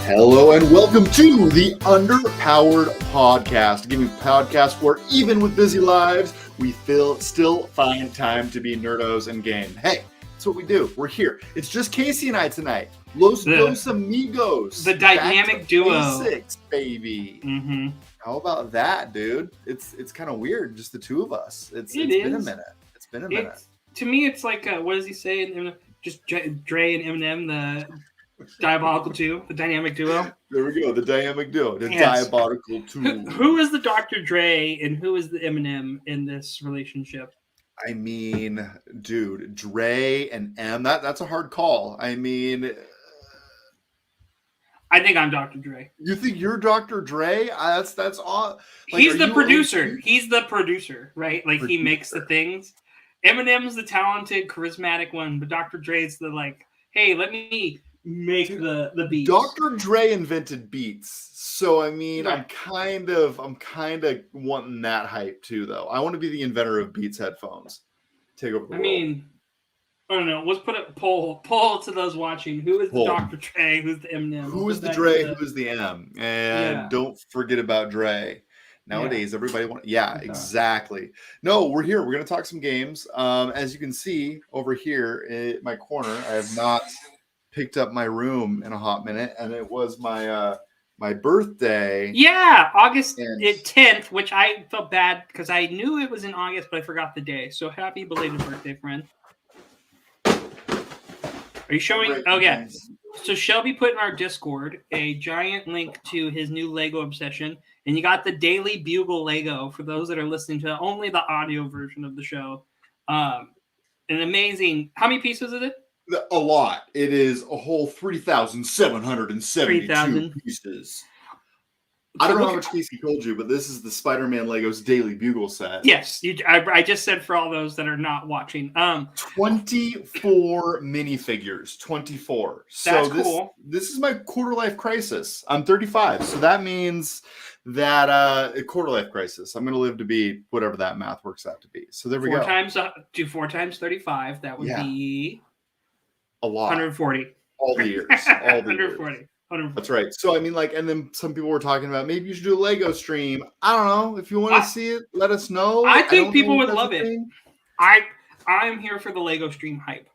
Hello and welcome to the Underpowered Podcast, a gaming podcast where even with busy lives, we still find time to be nerdos and game. Hey, that's what we do. We're here. It's just Casey and I tonight. Los Amigos. The dynamic duo. Basics, baby. Mm-hmm. How about that, dude? It's kind of weird, just the two of us. It's been a minute. It's been a minute. To me, it's like, what does he say? Just Dre and Eminem, the diabolical duo, the dynamic duo. There we go, the dynamic duo, the Yes. diabolical duo. Who is the Dr. Dre and who is the Eminem in this relationship? I mean, dude, Dre and M, that's a hard call. I mean, I think I'm Dr. Dre. you think you're Dr. Dre? That's all. Like, He's the producer. He's the producer, right? Like, he makes the things. Eminem's the talented, charismatic one, but Dr. Dre's the like, hey, let me make the beats. Dr. Dre invented beats, so I mean, Right. I'm kind of wanting that hype too, though. I want to be the inventor of Beats headphones. Take over the world. mean, I don't know. Let's put a poll to those watching. Who is the Dr. Dre? Who's the Eminem? Who is the Dre? Who is the M? And don't forget about Dre. Nowadays, everybody wants. Yeah, exactly. No, we're here. We're going to talk some games. As you can see over here in my corner, I have not picked up my room in a hot minute, and it was my my birthday. Yeah, August 10th, which I felt bad because I knew it was in August, but I forgot the day. So happy belated birthday, friend. Are you showing? Oh, yeah. So Shelby put in our Discord a giant link to his new Lego obsession. And you got the Daily Bugle Lego for those that are listening to only the audio version of the show. An amazing. How many pieces is it? A lot. It is a whole 3,772 pieces. I don't know how much Casey told you, but this is the Spider-Man Legos Daily Bugle set. Yes, I just said for all those that are not watching. 24 minifigures. 24. That's so cool. This is my quarter life crisis. I'm 35, so that means that a quarter life crisis. I'm going to live to be whatever that math works out to be. So there we go. 4 times 35. That would be a lot. 140. All the years. All the 140. years. That's right. So I mean, like, and then some people were talking about maybe you should do a Lego stream. I don't know. If you want to see it, let us know. I think people would love it. I'm here for the Lego stream hype.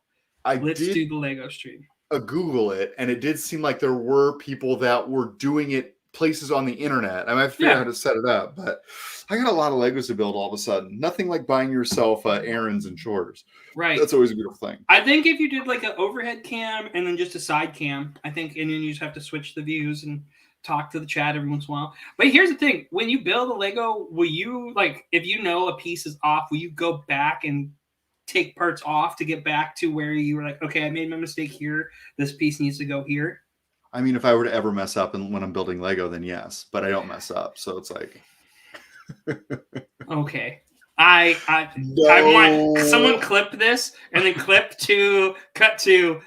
Let's do the Lego stream. Google it, and it did seem like there were people that were doing it places on the internet. I might figure out how to set it up, but I got a lot of Legos to build all of a sudden. Nothing like buying yourself errands and chores. Right. That's always a beautiful thing. I think if you did like an overhead cam and then just a side cam, and then you just have to switch the views and talk to the chat every once in a while. But here's the thing. When you build a Lego, will you, like, if you know a piece is off, will you go back and take parts off to get back to where you were like, okay, I made my mistake here. This piece needs to go here. I mean, if I were to ever mess up when I'm building Lego, then yes, but I don't mess up. So it's like, okay. I want someone clip this and then cut to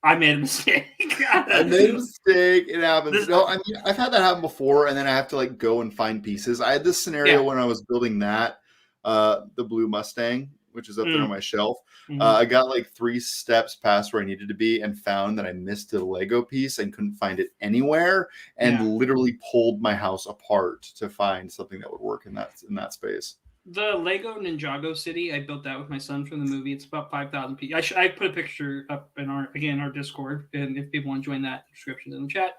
I made a mistake. I made a mistake. It happens. No, I mean, I've had that happen before, and then I have to like go and find pieces. I had this scenario when I was building that, the blue Mustang, which is up there on my shelf. I got like 3 steps past where I needed to be and found that I missed a Lego piece and couldn't find it anywhere, and literally pulled my house apart to find something that would work in that space. The Lego Ninjago City, I built that with my son from the movie. It's about 5,000 pieces. I put a picture up in our Discord, and if people want to join that, description's in the chat.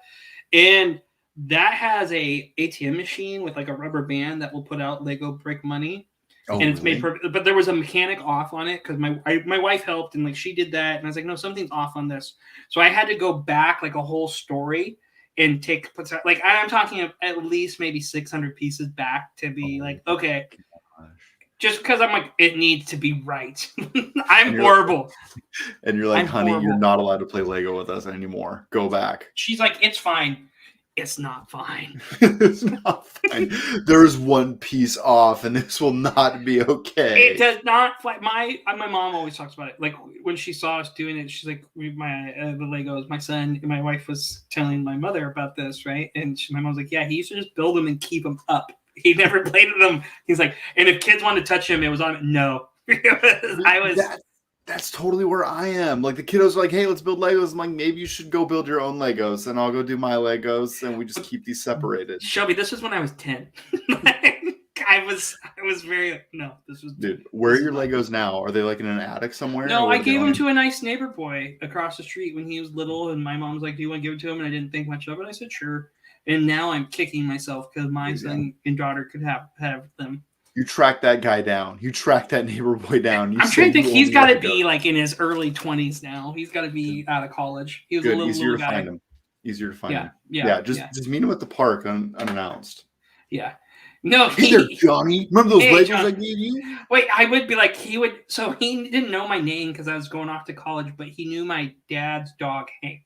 And that has a ATM machine with like a rubber band that will put out Lego brick money. Oh, and it's made perfect, but there was a mechanic off on it because my wife helped and like she did that, and I was like, no, something's off on this. So I had to go back like a whole story and like I'm talking at least maybe 600 pieces back to be like, okay. Just because I'm like, it needs to be right. I'm horrible. And you're like, honey, you're not allowed to play Lego with us anymore. Go back. She's like, it's fine. It's not fine. It's not fine. There's one piece off, and this will not be okay. It does not. My mom always talks about it. Like when she saw us doing it, she's like, the Legos. My son and my wife was telling my mother about this, right? And my mom's like, yeah, he used to just build them and keep them up. He never played with them. He's like, and if kids wanted to touch him, it was on. No, That's totally where I am. Like the kiddos are like, "Hey, let's build Legos." I'm like, "Maybe you should go build your own Legos, and I'll go do my Legos, and we just keep these separated." Shelby, this was when I was 10. I was very no. This was dude. Where are your Legos now? Are they like in an attic somewhere? No, I gave them to a nice neighbor boy across the street when he was little, and my mom was like, "Do you want to give it to him?" And I didn't think much of it. I said, "Sure." And now I'm kicking myself because my son and daughter could have them. You track that guy down. You track that neighbor boy down. I'm trying to think. He's got to be like in his early 20s now. He's got to be out of college. He was good. A Easier to guy. Find him. Easier to find him. Yeah. Just meet him at the park unannounced. Yeah. No. Hey there, Johnny. Remember those Legos I gave you? Wait, I would be like, he would. So he didn't know my name because I was going off to college, but he knew my dad's dog, Hank.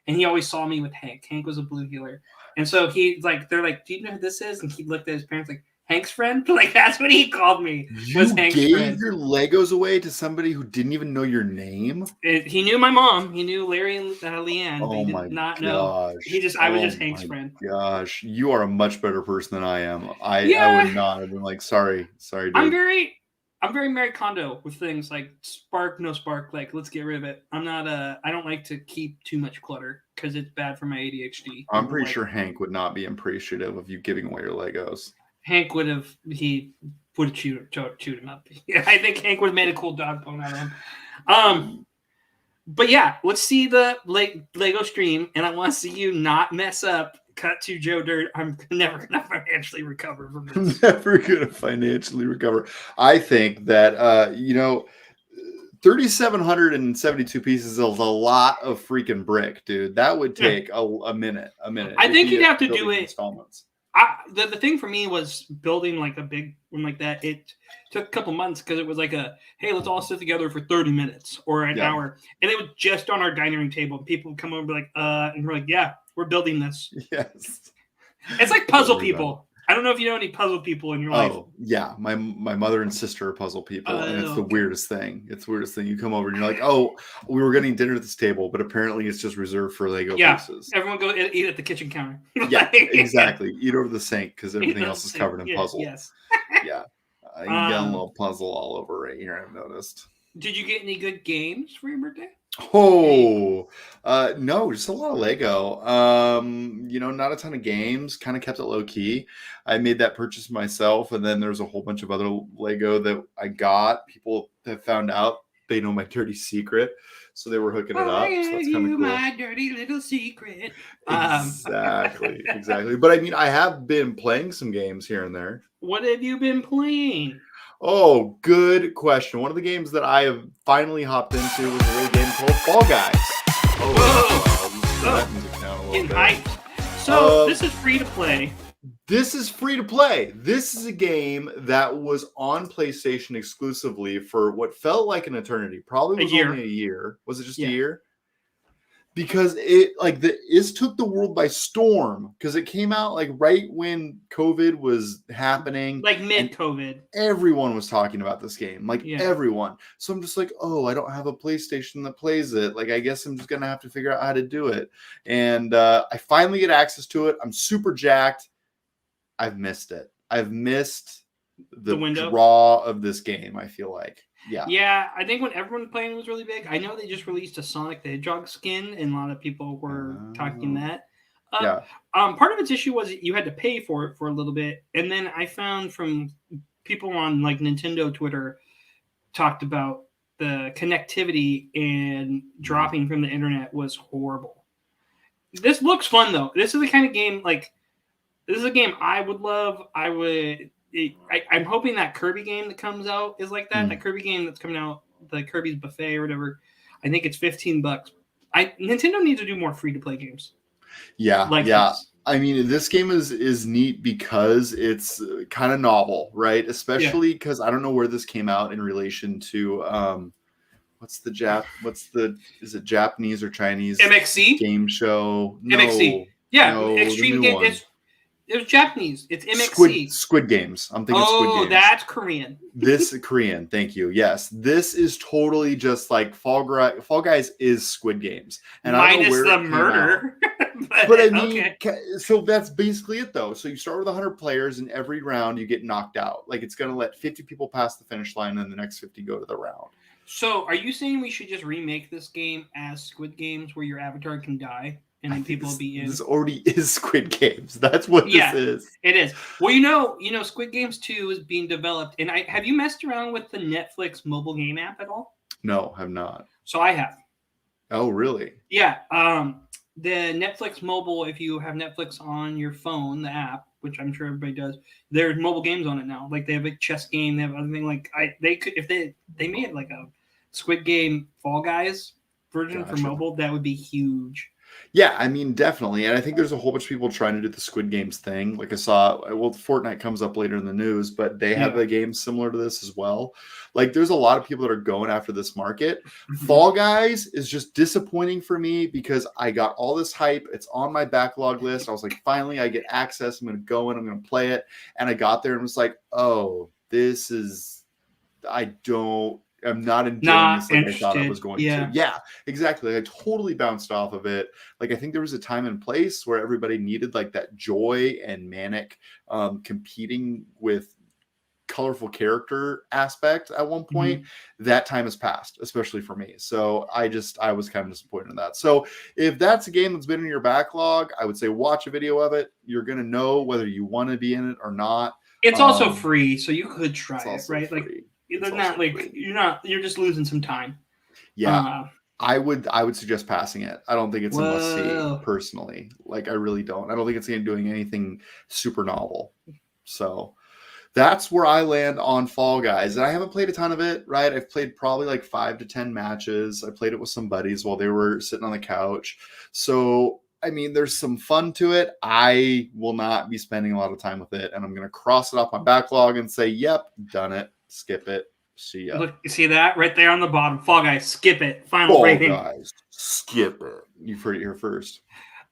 And he always saw me with Hank. Hank was a blue heeler. And so they're like, "Do you know who this is?" And he looked at his parents like, "Hank's friend?" Like, that's what he called me. You gave your Legos away to somebody who didn't even know your name? He knew my mom. He knew Larry and Leanne. Oh, but he did not know. I was just Hank's friend. Gosh, you are a much better person than I am. I would not have been like, sorry, dude. I'm very Mary Kondo with things like spark, no spark. Like, let's get rid of it. I don't like to keep too much clutter because it's bad for my ADHD. I'm pretty sure Hank would not be appreciative of you giving away your Legos. Hank would have chewed him up. Yeah, I think Hank would have made a cool dog bone out of him. But yeah, let's see the Lego stream, and I want to see you not mess up. Cut to Joe Dirt. I'm never going to financially recover from this. Never going to financially recover. I think that 3,772 pieces is a lot of freaking brick, dude. That would take a minute. I think you'd have to do it. Installments. The thing for me was building like a big one like that. It took a couple months because it was like hey, let's all sit together for 30 minutes or an hour. And it was just on our dining room table. People would come over and be like, and we're like, yeah, we're building this. Yes. It's like puzzle people. I don't know if you know any puzzle people in your life. Oh, yeah. My mother and sister are puzzle people, and it's the weirdest thing. It's the weirdest thing. You come over and you're like, oh, we were getting dinner at this table, but apparently it's just reserved for Lego pieces. Everyone go eat at the kitchen counter. Yeah, exactly. Eat over the sink because everything else is covered in puzzle. Yes. Yeah. You got a little puzzle all over right here, I've noticed. Did you get any good games for your birthday? Oh, no, just a lot of Lego. Not a ton of games, kind of kept it low key. I made that purchase myself, and then there's a whole bunch of other Lego that I got. People have found out they know my dirty secret, so they were hooking it up. So that's kind of cool. My dirty little secret. Exactly. But I mean, I have been playing some games here and there. What have you been playing? Oh, good question. One of the games that I have finally hopped into was a little game called Fall Guys. Getting hyped. So this is free to play. This is free to play. This is a game that was on PlayStation exclusively for what felt like an eternity. Probably was only a year. Was it just a year? Because this took the world by storm because it came out like right when COVID was happening, like mid-COVID. Everyone was talking about this game, everyone. So I'm just like, oh, I don't have a PlayStation that plays it. Like, I guess I'm just gonna have to figure out how to do it. And I finally get access to it. I'm super jacked. I've missed it. I've missed the draw of this game. I feel like. Yeah, I think when everyone playing it was really big. I know they just released a Sonic the Hedgehog skin, and a lot of people were talking that. Part of its issue was you had to pay for it for a little bit, and then I found from people on like Nintendo Twitter talked about the connectivity and dropping from the internet was horrible. This looks fun though. This is the kind of game this is a game I would love. I'm hoping that Kirby game that comes out is like that. That Kirby game that's coming out, the Kirby's Buffet or whatever. I think it's $15. Nintendo needs to do more free to play games. Yeah, this. I mean, this game is neat because it's kind of novel, right? Especially because I don't know where this came out in relation to is it Japanese or Chinese MXC game show? No, MXC. Yeah, Extreme Game. It was Japanese. It's MXC. Squid Games. I'm thinking Squid Games. Oh, that's Korean. This Korean. Thank you. Yes. This is totally just like Fall Guys is Squid Games. And minus I don't know where the murder. but I mean, so that's basically it though. So you start with 100 players and every round you get knocked out. Like it's going to let 50 people pass the finish line and the next 50 go to the round. So, are you saying we should just remake this game as Squid Games, where your avatar can die and then people will be in? This already is Squid Games. That's what this is. It is. Well, Squid Games 2 is being developed, and have you messed around with the Netflix mobile game app at all? No, have not. So I have. Oh, really? Yeah. The Netflix mobile, if you have Netflix on your phone, the app, which I'm sure everybody does, there's mobile games on it now. Like they have a chess game, they have other thing. Like they could, if they made like a Squid Game Fall Guys version for mobile, that would be huge. Yeah, I mean, definitely. And I think there's a whole bunch of people trying to do the Squid Games thing. Like I saw, Fortnite comes up later in the news, but they have a game similar to this as well. Like there's a lot of people that are going after this market. Fall Guys is just disappointing for me because I got all this hype. It's on my backlog list. I was like, finally, I get access. I'm going to go in. I'm going to play it. And I got there and was like, oh, I'm not enjoying this like I thought I was going to. Yeah, exactly. I totally bounced off of it. Like I think there was a time and place where everybody needed like that joy and manic competing with colorful character aspect at one point. That time has passed, especially for me. So I was kind of disappointed in that. So if that's a game that's been in your backlog, I would say watch a video of it. You're going to know whether you want to be in it or not. It's also free, so you could try it, right? Free. Like they're not like you're just losing some time. Yeah. I would suggest passing it. I don't think it's a must see personally. Like I really don't. I don't think it's doing anything super novel. So that's where I land on Fall Guys. And I haven't played a ton of it, right? I've played probably like 5 to 10 matches. I played it with some buddies while they were sitting on the couch. So I mean, there's some fun to it. I will not be spending a lot of time with it, and I'm going to cross it off my backlog and say, yep, done it. Skip it. See ya. Look, you see that right there on the bottom? Fall Guys, skip it. Final rating. Fall Guys, skip it. You've heard it here first.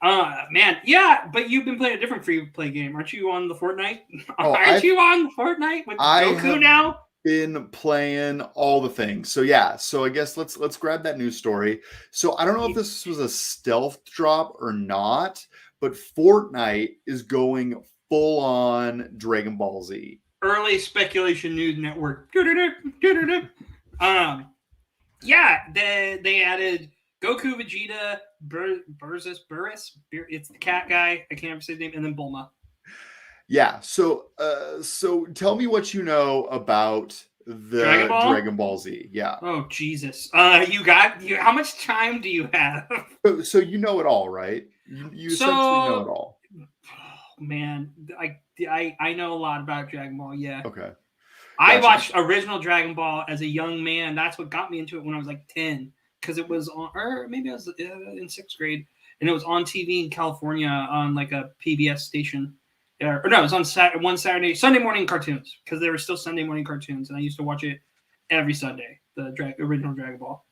Man, yeah, but you've been playing a different free-to-play game. Aren't you on the Fortnite? Aren't you on Fortnite with Goku now? Been playing all the things. So yeah, so I guess let's grab that news story. So I don't know if this was a stealth drop or not, but Fortnite is going full on Dragon Ball Z. Early speculation news network. Yeah, they added Goku, Vegeta, Burris, it's the cat guy, I can't remember his name, and then Bulma. Yeah, so tell me what you know about the Dragon Ball Z. Yeah. Oh Jesus. How much time do you have? So you know it all, right? You essentially know it all. Oh, man, I know a lot about Dragon Ball. Yeah. Okay. Gotcha. I watched original Dragon Ball as a young man. That's what got me into it when I was like 10, because it was on, or maybe I was in 6th grade, and it was on TV in California on like a PBS station. Or no, it was on Sunday morning cartoons, because there were still Sunday morning cartoons, and I used to watch it every Sunday. The original Dragon Ball,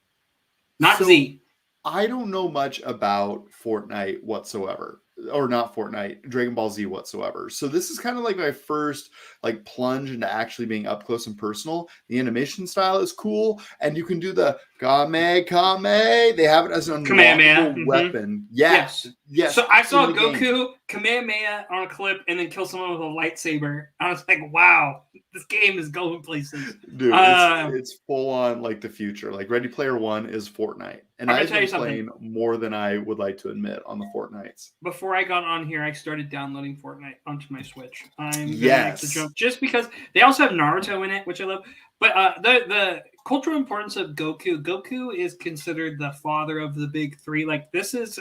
not Z. I don't know much about Fortnite whatsoever, or not Fortnite, Dragon Ball Z whatsoever. So this is kind of like my first like plunge into actually being up close and personal. The animation style is cool, and you can do the Kame. They have it as an unlockable weapon. Yes. So I saw Goku Kamehameha on a clip and then kill someone with a lightsaber. I was like, wow, this game is going places. Dude, it's full on like the future. Like Ready Player One is Fortnite. And I've been playing more than I would like to admit on the Fortnites. Before I got on here, I started downloading Fortnite onto my Switch. I'm going to make the jump just because they also have Naruto in it, which I love. But the cultural importance of Goku is considered the father of the big three. Like this is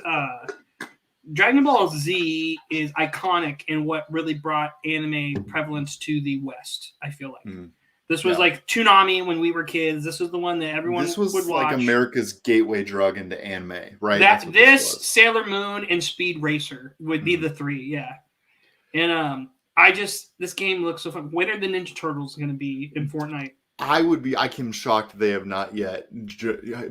Dragon Ball Z is iconic in what really brought anime prevalence to the West, I feel like. This was like Toonami when we were kids. This was the one that everyone would watch. This was like America's gateway drug into anime, right? This Sailor Moon and Speed Racer would be the three, yeah. And this game looks so fun. When are the Ninja Turtles going to be in Fortnite? I am shocked they have not yet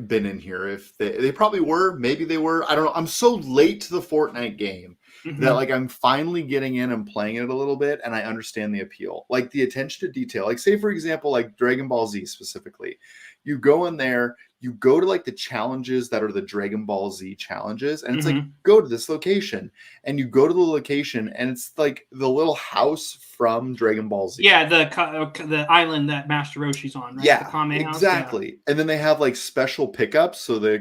been in here. If they probably were, maybe they were. I don't know. I'm so late to the Fortnite game that like I'm finally getting in and playing it a little bit, and I understand the appeal. Like the attention to detail. Like say for example, like Dragon Ball Z specifically. You go in there, you go to like the challenges that are the Dragon Ball Z challenges, and it's like, Mhm. go to this location, and you go to the location, and it's like the little house from Dragon Ball Z. Yeah, the island that Master Roshi's on, right? The Yeah, Kame house. Yeah. exactly. And then they have like special pickups. So the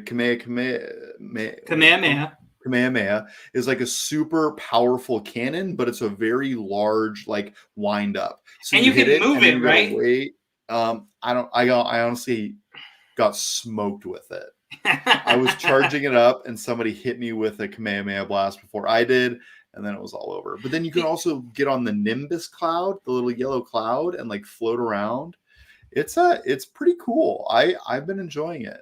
Kamehameha is like a super powerful cannon, but it's a very large like wind up. So And you you hit can it, move and then it, you gotta right? wait. I honestly got smoked with it. I was charging it up, and somebody hit me with a Kamehameha blast before I did, and then it was all over. But then you can also get on the Nimbus cloud, the little yellow cloud, and like float around. It's pretty cool. I've been enjoying it.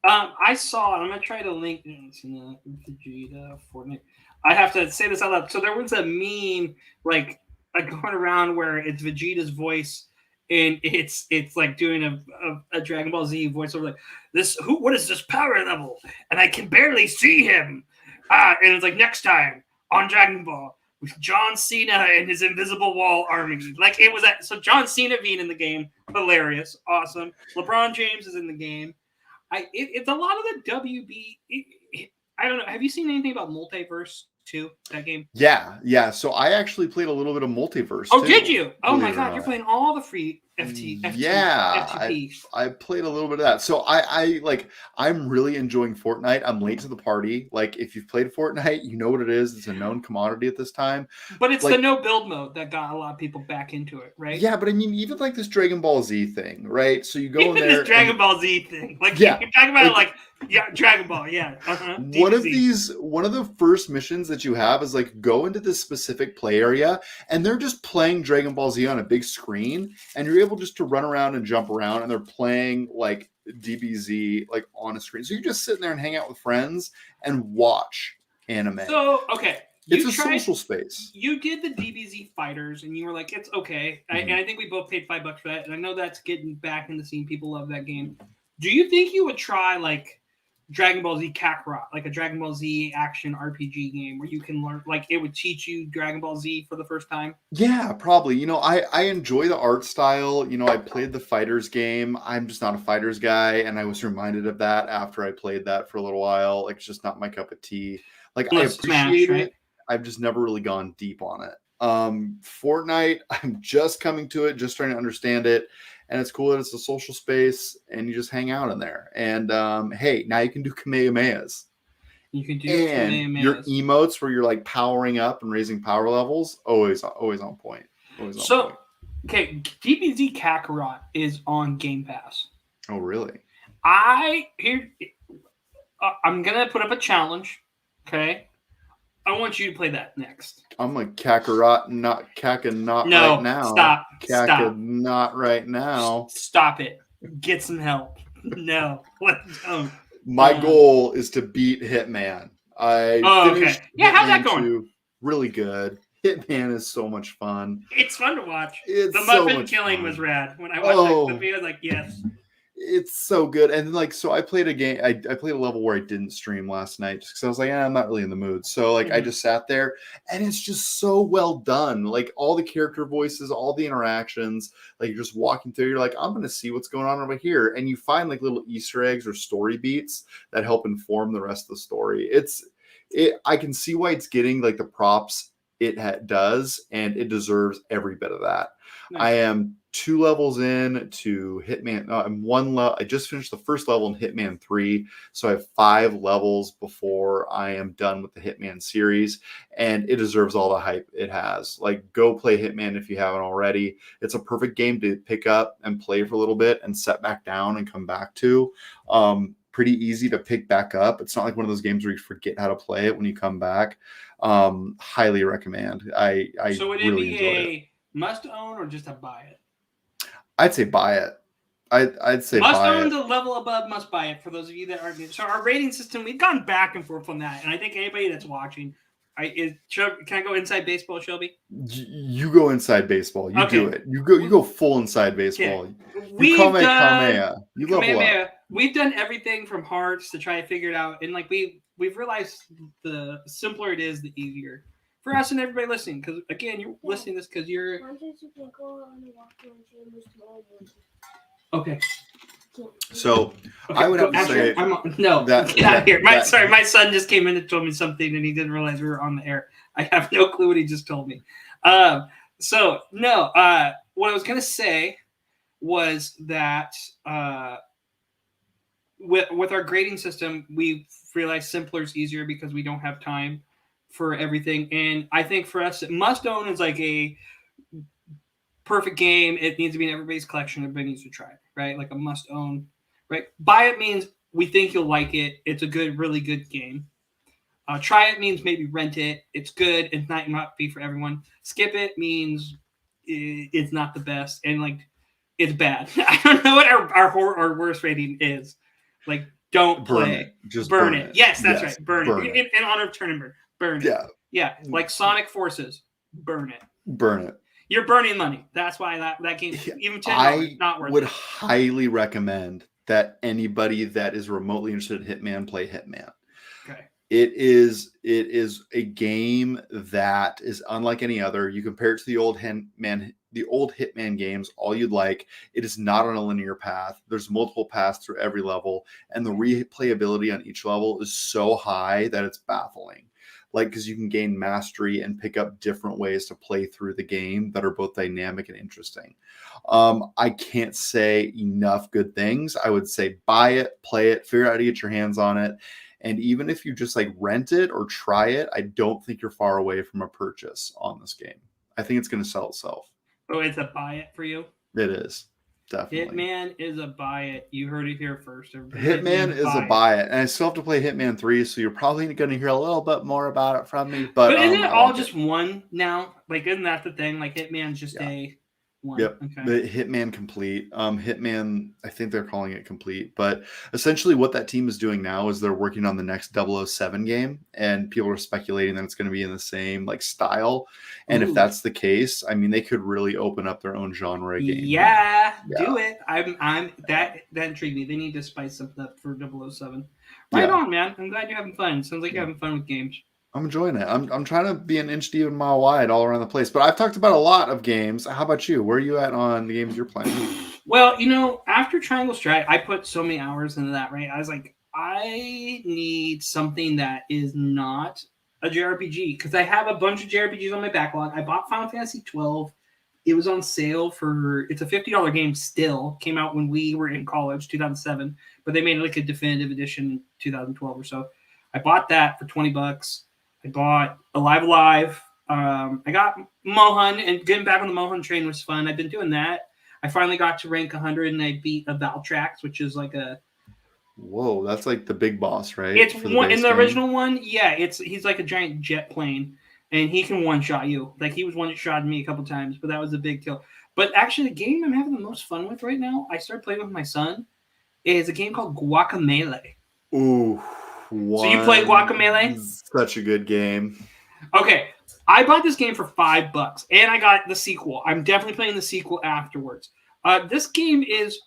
I saw. I'm gonna try to link this in the Vegeta Fortnite. I have to say this out loud. So there was a meme like going around where it's Vegeta's voice, and it's like doing a Dragon Ball Z voiceover like this. What is this power level? And I can barely see him. And it's like next time on Dragon Ball with John Cena and his Invisible Wall army. Like it was that. So John Cena being in the game, hilarious, awesome. LeBron James is in the game. It's a lot of the WB. I don't know. Have you seen anything about Multiverse 2, that game? Yeah. So I actually played a little bit of Multiverse. Oh, too, did you? Oh my believe it or God, you're not. playing all the free Yeah, FTP. I played a little bit of that. So I'm really enjoying Fortnite. I'm late to the party. Like if you've played Fortnite, you know what it is. It's a known commodity at this time. But it's Like, the no build mode that got a lot of people back into it, right? yeah, but I mean, even like this Dragon Ball Z thing, right? So you go Even in there. this Dragon Ball Z thing. Like Yeah, you're talking about like yeah, Dragon Ball, yeah. one of the first missions that you have is like go into this specific play area, and they're just playing Dragon Ball Z on a big screen, and you're able just to run around and jump around, and they're playing like DBZ like on a screen. So you're just sitting there and hang out with friends and watch anime. So okay. It's a social space. You did the DBZ Fighters, and you were like, "It's okay." And I think we both paid $5 for that. And I know that's getting back in the scene. People love that game. Do you think you would try like Dragon Ball Z Kakarot, like a Dragon Ball Z action RPG game where you can learn, like it would teach you Dragon Ball Z for the first time? Yeah, probably. I enjoy the art style. I played the Fighters game. I'm just not a Fighters guy, and I was reminded of that after I played that for a little while. Like, it's just not my cup of tea. Like, I appreciate it. I've just never really gone deep on it. Fortnite, I'm just coming to it, just trying to understand it. And it's cool that it's a social space and you just hang out in there. And hey, now you can do Kamehamehas. You can do Kamehamehas. Your emotes where you're like powering up and raising power levels, always on point. Always on point. Okay, DBZ Kakarot is on Game Pass. Oh, really? I'm gonna put up a challenge. Okay. I want you to play that next. I'm a Kakarot, not right now. Stop. Not right now. Stop it. Get some help. No. Don't. My goal is to beat Hitman. Okay. Yeah, how's that going? 2, really good. Hitman is so much fun. It's fun to watch. It's the muffin killing was rad. When I watched the video, I was like, yes. It's so good. And like, so I played a game. I played a level where I didn't stream last night just because I was like, I'm not really in the mood. So like, I just sat there, and it's just so well done. Like all the character voices, all the interactions. Like you're just walking through. You're like, I'm going to see what's going on over here, and you find like little Easter eggs or story beats that help inform the rest of the story. I can see why it's getting like the props it does, and it deserves every bit of that. Nice. I am 2 levels in to Hitman. I'm 1 level. I just finished the first level in Hitman 3, so I have 5 levels before I am done with the Hitman series, and it deserves all the hype it has. Like, go play Hitman if you haven't already. It's a perfect game to pick up and play for a little bit and set back down and come back to. Pretty easy to pick back up. It's not like one of those games where you forget how to play it when you come back. Highly recommend. So would it really be a must own or just a buy it? I'd say buy it. I'd say must buy own it. The level above must buy it for those of you that aren't. So our rating system, we've gone back and forth on that, and I think anybody that's watching, can I go inside baseball, Shelby? You go inside baseball. You do it. You go full inside baseball. You Kamehameha. You level up. We've done everything from hearts to try to figure it out, and like we've realized the simpler it is, the easier for us and everybody listening. Because again, you're listening to this because you're okay. So Okay, I would have to say get out of here. My son just came in and told me something, and he didn't realize we were on the air. I have no clue what he just told me. What I was gonna say was that with our grading system, we realized simpler is easier because we don't have time for everything. And I think for us, Must Own is like a perfect game. It needs to be in everybody's collection. Everybody needs to try it, right? Like a must own, right? Buy it means we think you'll like it. It's a really good game. Try it means maybe rent it. It's good. It might not be for everyone. Skip it means it's not the best, and like it's bad. I don't know what our worst rating is. Like, don't play. Burn it. Just burn it. Yes, that's right. Burn it. In honor of Turnenberg. Burn it. Yeah. Like Sonic Forces. Burn it. Burn it. You're burning money. That's why that game, even $10, not worth it. I would highly recommend that anybody that is remotely interested in Hitman play Hitman. Okay. It is a game that is unlike any other. You compare it to the old Hitman games, all you'd like. It is not on a linear path. There's multiple paths through every level, and the replayability on each level is so high that it's baffling. Like, because you can gain mastery and pick up different ways to play through the game that are both dynamic and interesting. I can't say enough good things. I would say buy it, play it, figure out how to get your hands on it. And even if you just like rent it or try it, I don't think you're far away from a purchase on this game. I think it's going to sell itself. Oh, it's a buy it for you? It is. Definitely. Hitman is a buy it. You heard it here first. Hitman is a buy it. And I still have to play Hitman 3, so you're probably going to hear a little bit more about it from me. But isn't it all just one now? Like, isn't that the thing? Like, Hitman's just a one. Yep. Okay. The Hitman Complete. Hitman, I think they're calling it Complete. But essentially what that team is doing now is they're working on the next 007 game. And people are speculating that it's going to be in the same like style. And if that's the case, I mean, they could really open up their own genre game. Yeah. Do it. I'm that intrigued me. They need to spice something up for 007. Right on, man. I'm glad you're having fun. Sounds like you're having fun with games. I'm enjoying it. I'm trying to be an inch deep and mile wide all around the place. But I've talked about a lot of games. How about you? Where are you at on the games you're playing? Well, after Triangle Strike, I put so many hours into that, right? I was like, I need something that is not a JRPG because I have a bunch of JRPGs on my backlog. I bought Final Fantasy 12. It was on sale it's a $50 game still. Came out when we were in college, 2007. But they made like a definitive edition in 2012 or so. I bought that for $20. I bought Alive. I got Mohan, and getting back on the Mohan train was fun. I've been doing that. I finally got to rank 100, and I beat a Valtrax, which is like a... Whoa, that's like the big boss, right? It's one in the original one. Yeah, he's like a giant jet plane, and he can one-shot you. Like, he was one-shotting me a couple times, but that was a big kill. But actually, the game I'm having the most fun with right now, I started playing with my son, is a game called Guacamelee. Ooh. So you play Guacamelee? Such a good game. Okay, I bought this game for $5, and I got the sequel. I'm definitely playing the sequel afterwards. This game is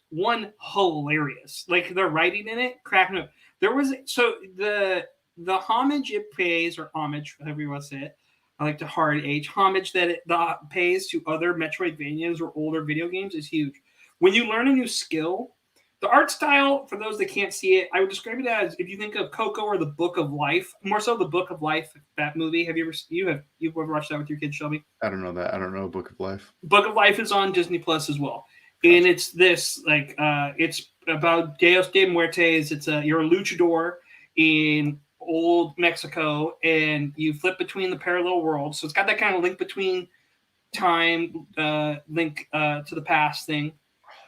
hilarious. Like, the writing in it, cracking up. The homage it pays, or homage, however you want to say it. I like to hard H. Homage that it pays to other Metroidvanias or older video games is huge. When you learn a new skill, the art style, for those that can't see it, I would describe it as if you think of Coco or the Book of Life, more so the Book of Life, that movie. Have you ever watched that with your kids, Shelby? I don't know that. I don't know Book of Life. Book of Life is on Disney Plus as well, and it's this it's about Dios de Muertes. You're a luchador in old Mexico, and you flip between the parallel worlds. So it's got that kind of link between time, link to the past thing.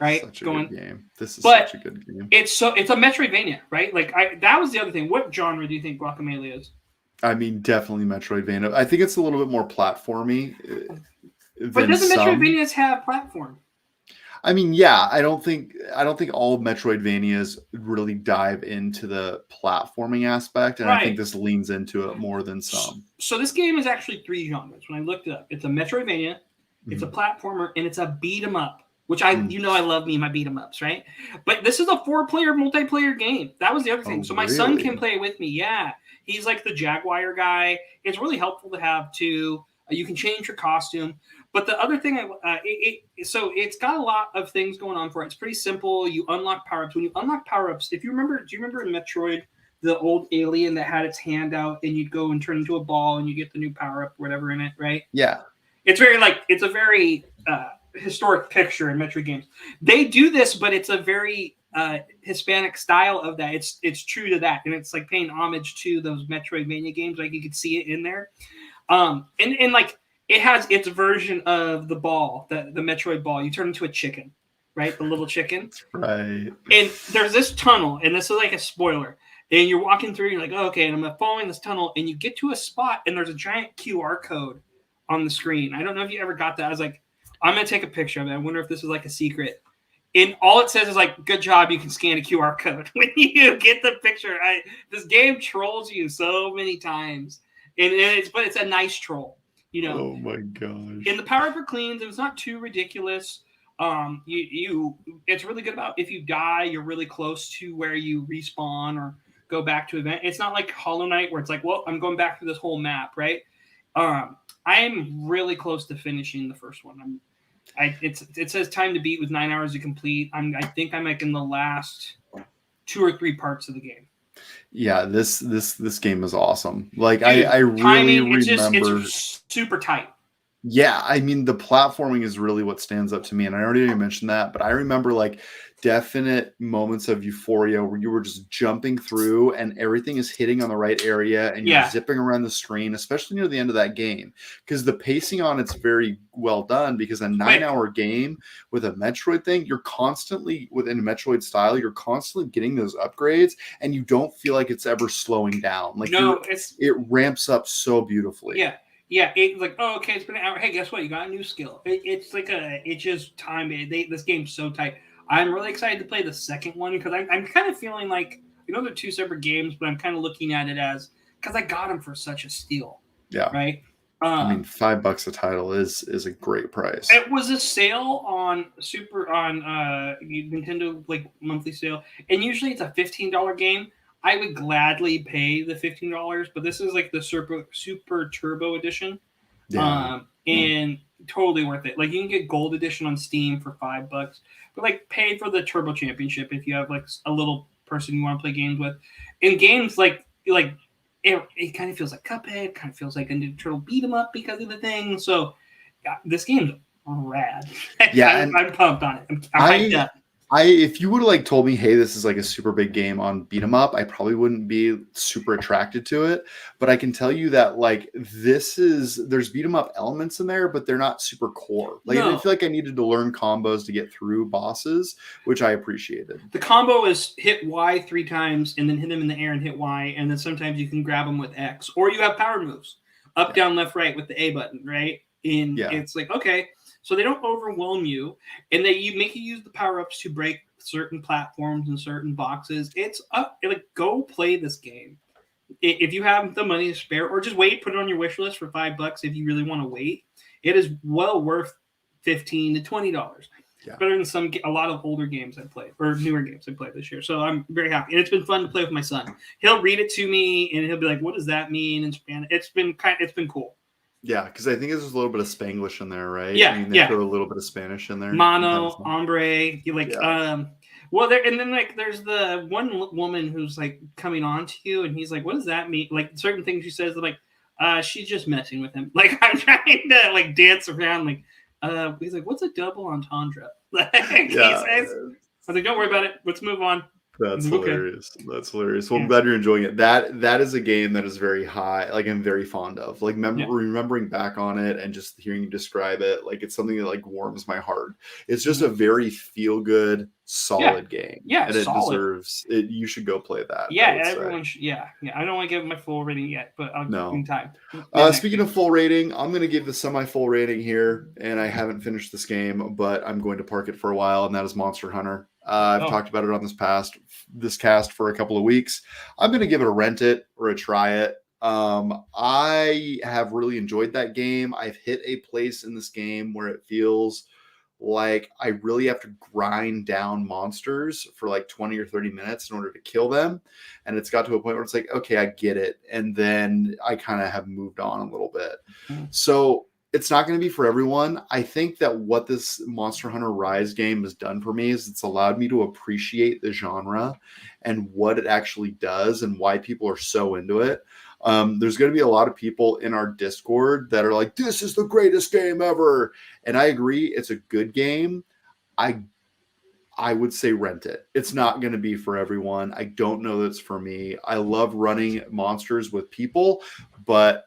Right, such a good game. This is such a good game. It's a Metroidvania, right? Like that was the other thing. What genre do you think Guacamelee is? I mean, definitely Metroidvania. I think it's a little bit more platformy. But doesn't Metroidvanias have platform? I mean, yeah. I don't think all Metroidvanias really dive into the platforming aspect, and I think this leans into it more than some. So this game is actually 3 genres. When I looked it up, it's a Metroidvania, it's a platformer, and it's a beat 'em up. Which I love me my beat 'em ups, right? But this is a 4-player multiplayer game. That was the other thing. Oh, so my son can play with me. Yeah, he's like the Jaguar guy. It's really helpful to have too. You can change your costume, But the other thing, so it's got a lot of things going on for it. It's pretty simple. You unlock power-ups. When you unlock power-ups, if you remember, do you remember in Metroid, the old alien that had its hand out and you'd go and turn into a ball and you get the new power-up, whatever in it, right? Yeah. It's a very historic picture in Metroid games. They do this, but it's a very Hispanic style of that. It's true to that, and it's like paying homage to those Metroidvania games. Like you could see it in there, and like it has its version of the ball, the Metroid ball. You turn into a chicken, right? The little chicken. Right. And there's this tunnel, and this is like a spoiler. And you're walking through, and you're like, oh, okay, and I'm following this tunnel, and you get to a spot, and there's a giant QR code on the screen. I don't know if you ever got that. I was like, I'm going to take a picture of it. I wonder if this is like a secret. And all it says is like, good job, you can scan a QR code. When you get the picture, this game trolls you so many times. But it's a nice troll, you know. Oh my gosh. And the power-up are clean. It's not too ridiculous. It's really good about if you die, you're really close to where you respawn or go back to event. It's not like Hollow Knight where it's like, well, I'm going back to this whole map, right? I'm really close to finishing the first one. It says time to beat with 9 hours to complete. I think I'm like in the last 2 or 3 parts of the game. Yeah, this game is awesome. Like dude, I really remember it's super tight. Yeah, I mean the platforming is really what stands up to me, and I already mentioned that, but I remember like definite moments of euphoria where you were just jumping through and everything is hitting on the right area and you're zipping around the screen, especially near the end of that game, because the pacing on it's very well done. Because a 9-hour game with a Metroid thing, you're constantly within a Metroid style, you're constantly getting those upgrades, and you don't feel like it's ever slowing down. Like it ramps up so beautifully. Yeah. Yeah, it's like, oh, okay, it's been an hour. Hey, guess what? You got a new skill. It's just time. This game's so tight. I'm really excited to play the second one because I'm kind of feeling like, they're 2 separate games, but I'm kind of looking at it as, because I got them for such a steal. Yeah. Right? I mean, $5 a title is a great price. It was a sale on Nintendo, like monthly sale. And usually it's a $15 game. I would gladly pay the $15, but this is like the super turbo edition. Yeah. And totally worth it. Like you can get gold edition on Steam for $5, but like pay for the turbo championship if you have like a little person you want to play games with. In games like it kind of feels like Cuphead, kind of feels like a Ninja Turtle beat 'em up because of the thing. So this game's rad. Yeah, I'm pumped on it. I'm hyped up. If you would have like told me, hey, this is like a super big game on beat 'em up, I probably wouldn't be super attracted to it. But I can tell you that like there's beat 'em up elements in there, but they're not super core. Like I feel like I needed to learn combos to get through bosses, which I appreciated. The combo is hit Y 3 times and then hit them in the air and hit Y, and then sometimes you can grab them with X, or you have power moves, up, down, left, right with the A button, right? And it's like, okay. So they don't overwhelm you, and you make you use the power-ups to break certain platforms and certain boxes. It's up. Like, go play this game. If you have the money to spare, or just wait, put it on your wish list for $5 if you really want to wait. It is well worth $15 to $20. Yeah. Better than a lot of older games I played, or newer games I played this year. So I'm very happy, and it's been fun to play with my son. He'll read it to me, and he'll be like, "What does that mean in Spanish?" It's been cool. Yeah, because I think there's a little bit of Spanglish in there, right? Yeah, I mean, they throw a little bit of Spanish in there. Mono, hombre, well, and then like there's the one woman who's like coming on to you, and he's like, "What does that mean?" Like certain things she says, like, she's just messing with him. Like I'm trying to like dance around, like, he's like, "What's a double entendre?" Like, I was like, "Don't worry about it. Let's move on." That's hilarious. That's hilarious. Well, I'm glad you're enjoying it. That is a game that is very high, like I'm very fond of. Like remembering back on it and just hearing you describe it, like it's something that like warms my heart. It's just a very feel good, solid game. Yeah, and it deserves it. You should go play that. Yeah, everyone should. Yeah. I don't want to give it my full rating yet, but I'll give it in time. Speaking of full rating, I'm going to give the semi-full rating here, and I haven't finished this game, but I'm going to park it for a while, and that is Monster Hunter. I've talked about it on this cast for a couple of weeks. I'm going to give it a rent it or a try it. I have really enjoyed that game. I've hit a place in this game where it feels like I really have to grind down monsters for like 20 or 30 minutes in order to kill them. And it's got to a point where it's like, okay, I get it. And then I kind of have moved on a little bit. So It's not going to be for everyone. I think that what this Monster Hunter Rise game has done for me is it's allowed me to appreciate the genre and what it actually does and why people are so into it. There's going to be a lot of people in our Discord that are like, this is the greatest game ever. And I agree. It's a good game. I would say rent it. It's not going to be for everyone. I don't know that it's for me. I love running monsters with people, but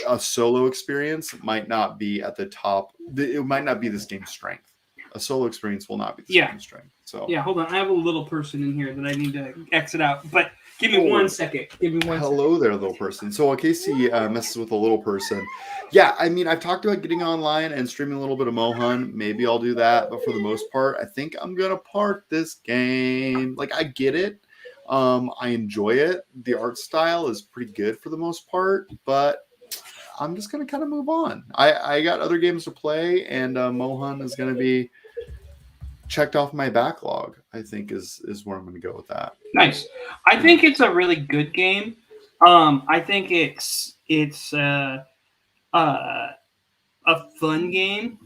a solo experience might not be at the top. It might not be this game's strength. A solo experience will not be this game's strength. So hold on. I have a little person in here that I need to exit out, but give me 1 second. Give me 1 second. Hello there, little person. So in case he messes with a little person, yeah, I mean, I've talked about getting online and streaming a little bit of Mohan. Maybe I'll do that, but for the most part, I think I'm gonna park this game. Like, I get it. I enjoy it. The art style is pretty good for the most part, but I'm just going to kind of move on. I got other games to play, and Mohan is going to be checked off my backlog, I think is where I'm going to go with that. Nice. I think it's a really good game. I think it's a fun game.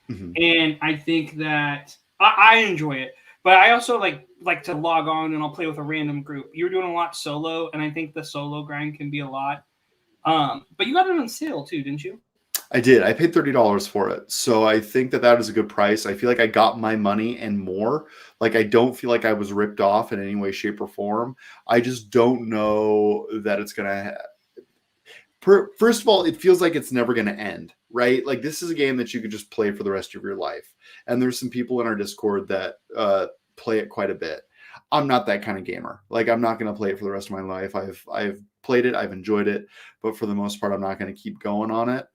Mm-hmm. And I think that I enjoy it. But I also like to log on and I'll play with a random group. You're doing a lot solo, and I think the solo grind can be a lot. But you got it on sale too, didn't you? I did. I paid $30 for it. So I think that is a good price. I feel like I got my money and more. Like, I don't feel like I was ripped off in any way, shape, or form. I just don't know that it's going to first of all, it feels like it's never going to end, right? Like, this is a game that you could just play for the rest of your life. And there's some people in our Discord that play it quite a bit. I'm not that kind of gamer. Like, I'm not going to play it for the rest of my life. I've played it. I've enjoyed it. But for the most part, I'm not going to keep going on it.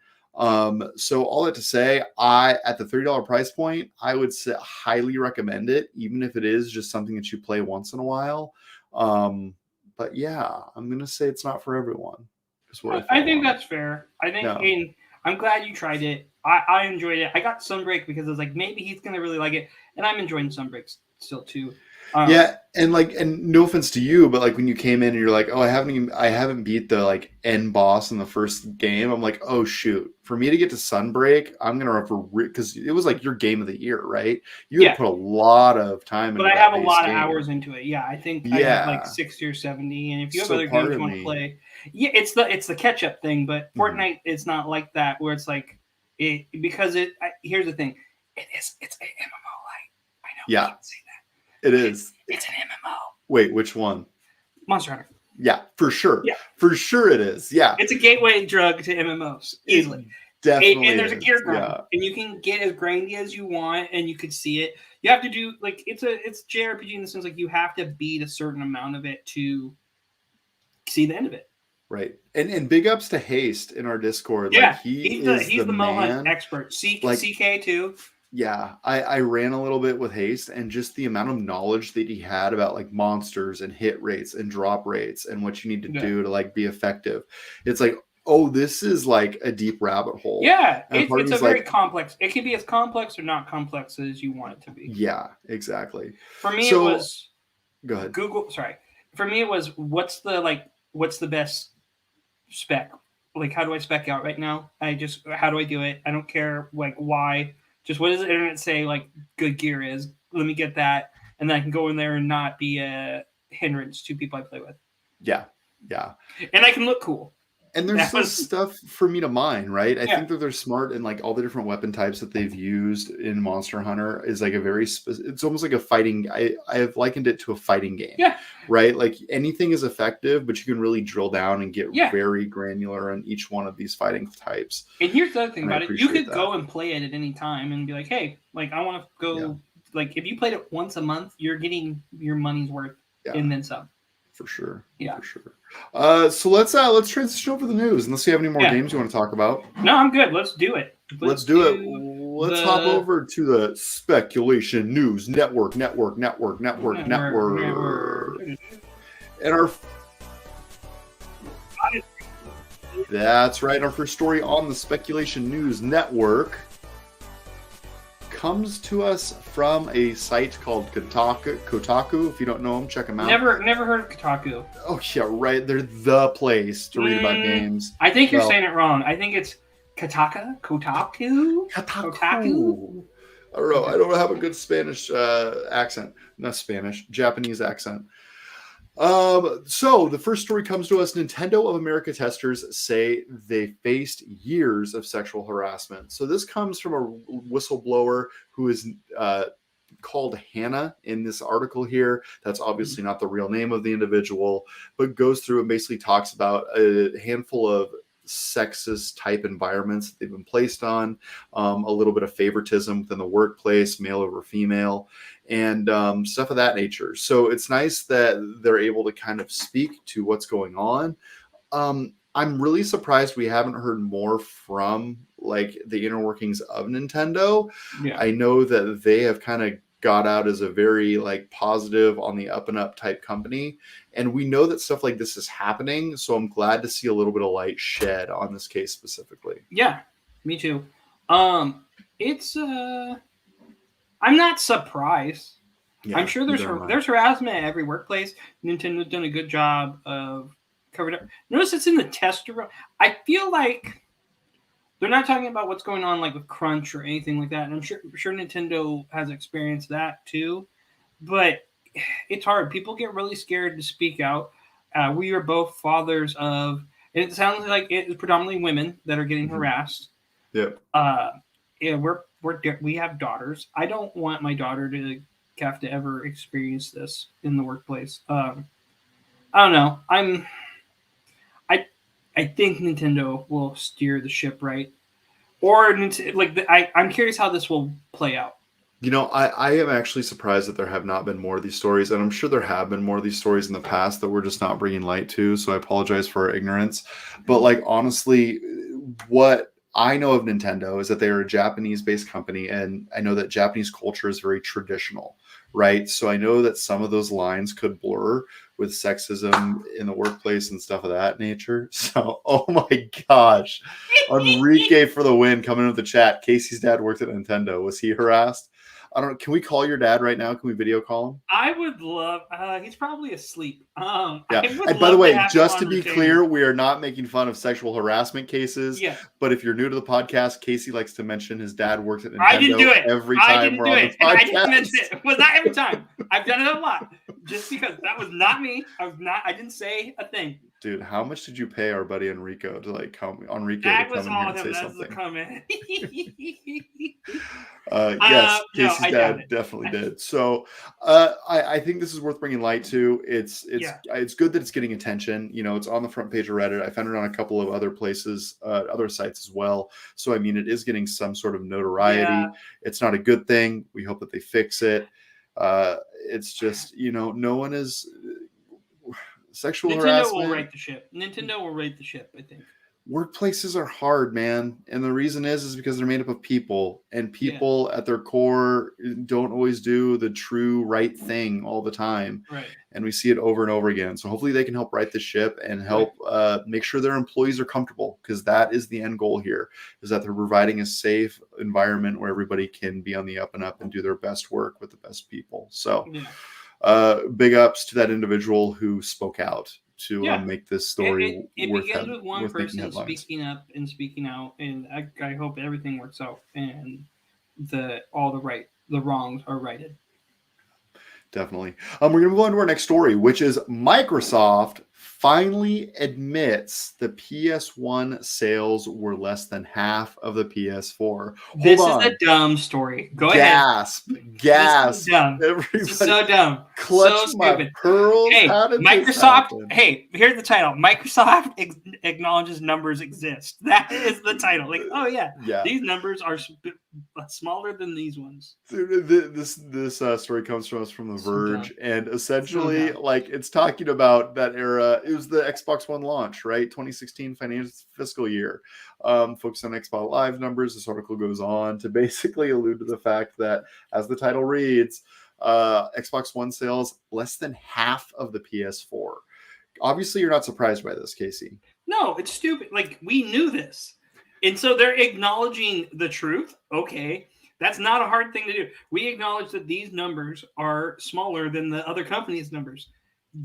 So all that to say, at the $30 price point, I would say highly recommend it, even if it is just something that you play once in a while. But yeah, I'm going to say it's not for everyone. I think that's fair. I think I'm glad you tried it. I enjoyed it. I got Sunbreak because I was like, maybe he's going to really like it. And I'm enjoying Sunbreak still too. And no offense to you, but like when you came in and you're like, oh, I haven't beat the like end boss in the first game. I'm like, oh shoot, for me to get to Sunbreak, I'm gonna have to because it was like your game of the year, right? You had put a lot of time into it. But I have a lot of hours into it. Yeah, I think I have like 60 or 70. And if you have other games you want to play, it's the catch up thing. But Fortnite is not like that, where it's like because here's the thing, it's an MMO. I know. Yeah. I can't say that. It is. It's an MMO. Wait, which one? Monster Hunter. Yeah, for sure. Yeah. For sure it is. Yeah. It's a gateway drug to MMOs, easily. Definitely. And there's a gear grind. And you can get as grindy as you want, and you could see it. You have to do, like, it's JRPG in the sense, like, you have to beat a certain amount of it to see the end of it. Right. And big ups to Haste in our Discord. Yeah. Like, he's the man. Mohan expert. CK too. Yeah, I ran a little bit with Haste, and just the amount of knowledge that he had about like monsters and hit rates and drop rates and what you need to do to like be effective. It's like, oh, this is like a deep rabbit hole. Yeah, it's a very complex. It can be as complex or not complex as you want it to be. Yeah, exactly. For me, it was. Go ahead. Google. Sorry. For me, it was what's the best spec? Like, how do I spec out right now? How do I do it? I don't care like why. Just what does the internet say like good gear is? Let me get that, and then I can go in there and not be a hindrance to people I play with. Yeah, yeah. And I can look cool. And there's still stuff for me to mine, right? I think that they're smart, and like all the different weapon types that they've used in Monster Hunter is like a very it's almost like a fighting. I have likened it to a fighting game. Yeah. Right. Like anything is effective, but you can really drill down and get very granular on each one of these fighting types. And here's the other thing about it: you could go and play it at any time and be like, "Hey, like I want to go." Yeah. Like if you played it once a month, you're getting your money's worth and then some. For sure. Yeah. For sure. So let's transition over to the news unless you have any more games you want to talk about. No, I'm good. Let's do it. Let's do it. Let's hop over to the Speculation News Network. And that's right. Our first story on the Speculation News Network comes to us from a site called Kotaku. If you don't know them, check them out. Never heard of Kotaku. Oh yeah, right. They're the place to read about games. I think you're saying it wrong. I think it's Kotaku. I don't know. I don't have a good Spanish accent. Not Spanish, Japanese accent. So the first story comes to us. Nintendo of America testers say they faced years of sexual harassment. So this comes from a whistleblower who is called Hannah in this article here. That's obviously not the real name of the individual, but goes through and basically talks about a handful of sexist type environments that they've been placed on, a little bit of favoritism within the workplace, male over female, and stuff of that nature. So it's nice that they're able to kind of speak to what's going on. I'm really surprised we haven't heard more from like the inner workings of Nintendo. Yeah. I know that they have kind of got out as a very like positive on the up and up type company, and we know that stuff like this is happening, so I'm glad to see a little bit of light shed on this case specifically. Yeah, me too. It's I'm not surprised. Yeah, I'm sure there's harassment at every workplace. Nintendo's done a good job of covering it. Notice it's in the tester. I feel like they're not talking about what's going on like with crunch or anything like that. And I'm sure Nintendo has experienced that too. But it's hard. People get really scared to speak out. We are both fathers of, and it sounds like it is predominantly women that are getting harassed. Yep. Yeah, we have daughters. I don't want my daughter to have to ever experience this in the workplace. I don't know. I think Nintendo will steer the ship right, or I'm curious how this will play out. You know, I am actually surprised that there have not been more of these stories, and I'm sure there have been more of these stories in the past that we're just not bringing light to. So I apologize for our ignorance, but like honestly, what I know of Nintendo is that they are a Japanese-based company, and I know that Japanese culture is very traditional, right? So I know that some of those lines could blur with sexism in the workplace and stuff of that nature. So, oh my gosh. Enrique for the win coming into the chat. Casey's dad worked at Nintendo. Was he harassed? I don't know. Can we call your dad right now? Can we video call him? I would love. He's probably asleep. Yeah. And by the way, just to be clear, we are not making fun of sexual harassment cases. Yeah. But if you're new to the podcast, Casey likes to mention his dad worked at Nintendo. I didn't do it every time we're on the podcast. And I didn't mention it. Well, not every time. I've done it a lot. Just because that was not me. I didn't say a thing. Dude, how much did you pay our buddy Enrico to like come? Enrique that to come was in all here and him. say That's something. the comment. Yes, Casey's no, dad definitely did. So, I think this is worth bringing light to. It's good that it's getting attention. You know, it's on the front page of Reddit. I found it on a couple of other places, other sites as well. So, I mean, it is getting some sort of notoriety. Yeah. It's not a good thing. We hope that they fix it. It's just, you know, no one is. Sexual harassment. Nintendo will right the ship, I think. Workplaces are hard, man. And the reason is because they're made up of people. And people at their core don't always do the true right thing all the time. Right. And we see it over and over again. So hopefully they can help right the ship and help make sure their employees are comfortable. Because that is the end goal here, is that they're providing a safe environment where everybody can be on the up and up and do their best work with the best people. So big ups to that individual who spoke out to make this story. It begins with one person speaking up and speaking out, and I hope everything works out and the wrongs are righted. Definitely. We're going to move on to our next story, which is Microsoft finally admits the PS1 sales were less than half of the PS4. This is a dumb story. Go ahead. Gasp. This is dumb. This is so dumb. Clutch so my stupid. pearls. Hey, Microsoft. Hey, here's the title. Microsoft acknowledges numbers exist. That is the title. Like, oh yeah. These numbers are smaller than these ones. This story comes from us from The Verge, and essentially, like, it's talking about that era. It was the Xbox One launch, right? 2016 fiscal year. Focused on Xbox Live numbers. This article goes on to basically allude to the fact that, as the title reads, Xbox One sales less than half of the PS4. Obviously, you're not surprised by this, Casey. No, it's stupid. Like, we knew this. And so they're acknowledging the truth. Okay, that's not a hard thing to do. We acknowledge that these numbers are smaller than the other companies' numbers.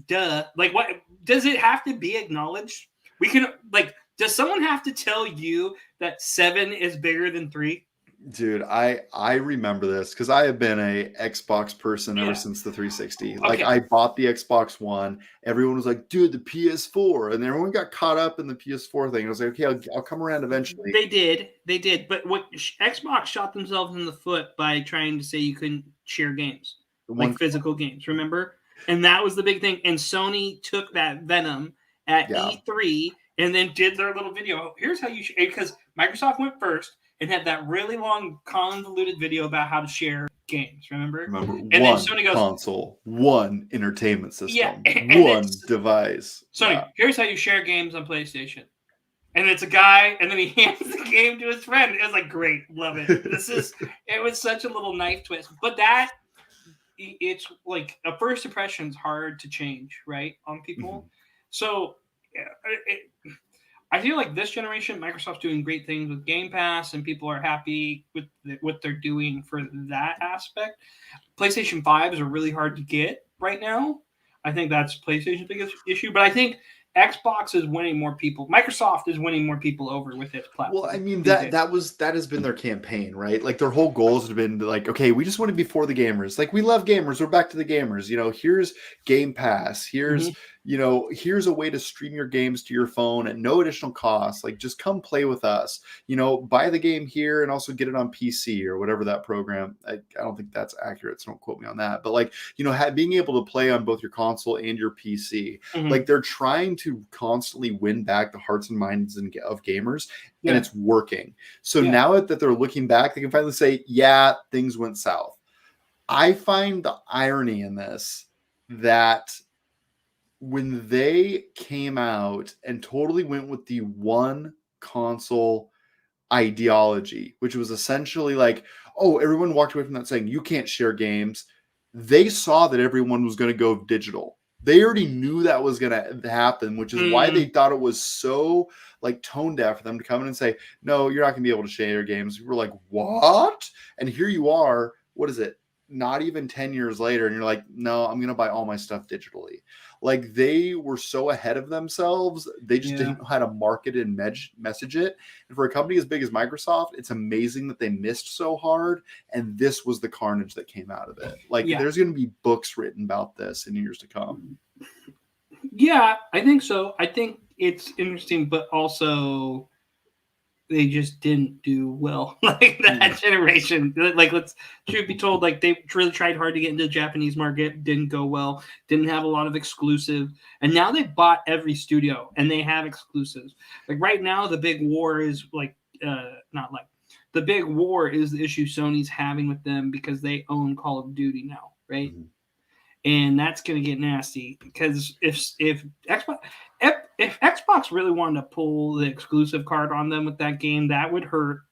Duh. Like, what does it have to be acknowledged? We can, like, Does someone have to tell you that 7 is bigger than 3? Dude, I remember this because I have been a Xbox person ever Yeah. since the 360. Like Okay. I bought the Xbox One. Everyone was like, "Dude, the PS4," and everyone got caught up in the PS4 thing. I was like, "Okay, I'll come around eventually." They did. But what Xbox shot themselves in the foot by trying to say you couldn't share games, The like one, physical games. Remember? And that was the big thing. And Sony took that venom at yeah, E3 and then did their little video. Here's how you because Microsoft went first and had that really long convoluted video about how to share games. Remember? remember And then one Sony goes, console, one entertainment yeah. system, And then one device. Sony, here's how you share games on PlayStation. And it's a guy, and then he hands the game to his friend. It was like, great, love it. It was such a little knife twist. But it's like a first impression is hard to change, right, on people. Mm-hmm. So I feel like this generation, Microsoft's doing great things with Game Pass, and people are happy with what they're doing for that aspect. PlayStation 5s are really hard to get right now. I think that's PlayStation's biggest issue. But I think Xbox is winning more people. Microsoft is winning more people over with its platform. Well, I mean that has been their campaign, right? Like their whole goals have been like, okay, we just want to be for the gamers. Like we love gamers. We're back to the gamers. Here's Game Pass. Here's here's a way to stream your games to your phone at no additional cost. Like just come play with us. Buy the game here and also get it on PC or whatever that program. I don't think that's accurate, so don't quote me on that. But like being able to play on both your console and your PC, like they're trying to constantly win back the hearts and minds of gamers, and it's working. So now that they're looking back, they can finally say, yeah, things went south. I find the irony in this that when they came out and totally went with the one console ideology, which was essentially like, oh, everyone walked away from that saying you can't share games. They saw that everyone was going to go digital. They already knew that was going to happen, which is why they thought it was so like tone deaf for them to come in and say, no, you're not going to be able to share your games. We were like, what? And here you are. What is it? Not even 10 years later. And you're like, no, I'm going to buy all my stuff digitally. Like they were so ahead of themselves. They just didn't know how to market and message it. And for a company as big as Microsoft, it's amazing that they missed so hard. And this was the carnage that came out of it. Like there's going to be books written about this in years to come. Yeah, I think so. I think it's interesting, but also they just didn't do well. Like that generation. Like should be told, like they really tried hard to get into the Japanese market, didn't go well, didn't have a lot of exclusive. And now they bought every studio and they have exclusives. Like right now, the big war is the big war is the issue Sony's having with them because they own Call of Duty now, right? Mm-hmm. And that's going to get nasty because if Xbox really wanted to pull the exclusive card on them with that game, that would hurt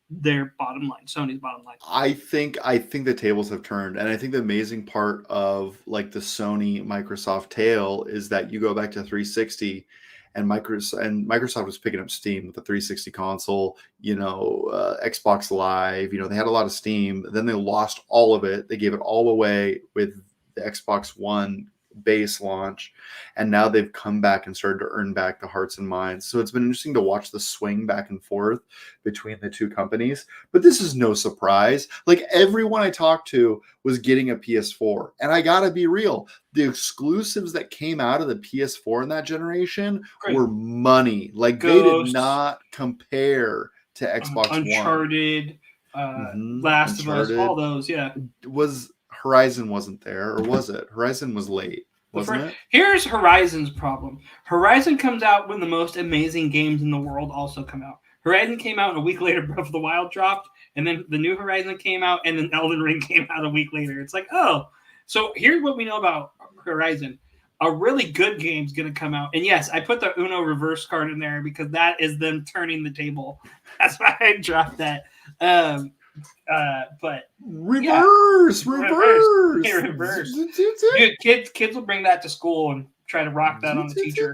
their bottom line, Sony's bottom line. I think the tables have turned, and I think the amazing part of like the Sony Microsoft tale is that you go back to 360, and Microsoft was picking up steam with the 360 console. Xbox Live. They had a lot of steam. Then they lost all of it. They gave it all away with the Xbox One base launch, and now they've come back and started to earn back the hearts and minds. So it's been interesting to watch the swing back and forth between the two companies, but this is no surprise. Like everyone I talked to was getting a PS4, and I gotta be real, the exclusives that came out of the PS4 in that generation were money. Like Ghosts, they did not compare to Xbox Uncharted, One. Last of Us, all those. Horizon wasn't there, or was it? Horizon was late, wasn't it? Here's Horizon's problem. Horizon comes out when the most amazing games in the world also come out. Horizon came out, and a week later Breath of the Wild dropped, and then the new Horizon came out, and then Elden Ring came out a week later. It's like, oh. So here's what we know about Horizon. A really good game's going to come out. And yes, I put the Uno reverse card in there because that is them turning the table. That's why I dropped that. But reverse. Dude, kids will bring that to school and try to rock that on the teacher.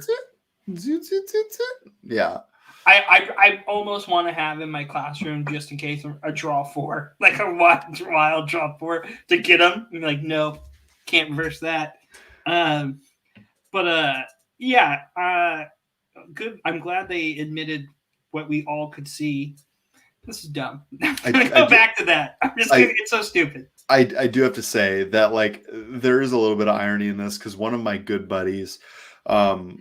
Yeah. I almost want to have in my classroom just in case a draw 4, like a wild draw 4 to get them. I'm like, no, can't reverse that. good. I'm glad they admitted what we all could see. This is dumb. I'm gonna go back to that. It's so stupid. I do have to say that like there is a little bit of irony in this because one of my good buddies was